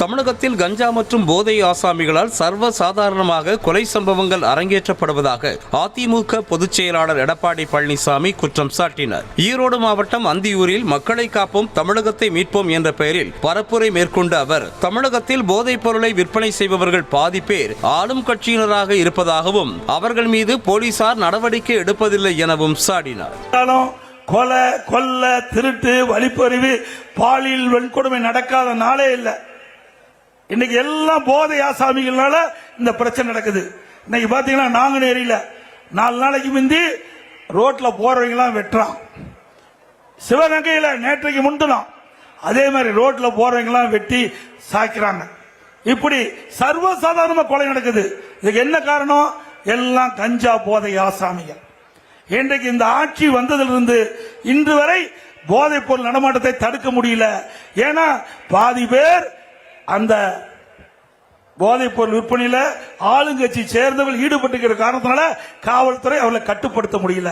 தமிழகத்தில் கஞ்சா மற்றும் போதை ஆசாமிகளால் சர்வ சாதாரணமாக கொலை சம்பவங்கள் அரங்கேற்றப்படுவதாக அதிமுக பொதுச் செயலாளர் எடப்பாடி பழனிசாமி குற்றம் சாட்டினார். ஈரோடு மாவட்டம் அந்தியூரில் மக்களை காப்போம் தமிழகத்தை மீட்போம் என்ற பெயரில் பரப்புரை மேற்கொண்ட அவர் தமிழகத்தில் போதைப் பொருளை விற்பனை செய்பவர்கள் பாதி பேர் ஆளும் கட்சியினராக இருப்பதாகவும் அவர்கள் மீது போலீசார் நடவடிக்கை எடுப்பதில்லை எனவும் சாடினார். கொலை, கொல்ல, திருட்டு, வழிப்பறிவு, பாலியல் வன்கொடுமை நடக்காத நாளே இல்லை. இன்னைக்கு எல்லாம் போதை ஆசாமிகளால இந்த பிரச்சனை நடக்குது. இன்னைக்கு பாத்தீங்கன்னா நாங்குநேரியில 4 நாளைக்கு முந்தி ரோட்ல போறவங்க எல்லாம் வெட்டுறான். சிவகங்கையில நேற்றைக்கு முன்தினம் அதே மாதிரி ரோட்ல போறவங்க எல்லாம் வெட்டி சாய்க்கிறாங்க. இப்படி சர்வசாதாரண கொலை நடக்குது. இதுக்கு என்ன காரணம்? எல்லாம் கஞ்சா போதை ஆசாமிகள். இன்றைக்கு இந்த ஆட்சி வந்ததிலிருந்து இன்று வரை போதைப் பொருள் நடமாட்டத்தை தடுக்க முடியல. ஏன்னா பாதி பேர் அந்த போதைப் பொருள் விற்பனையில ஆளுங்கட்சி சேர்ந்தவர்கள் ஈடுபட்டு காரணத்தினால காவல்துறை அவர்களை கட்டுப்படுத்த முடியல.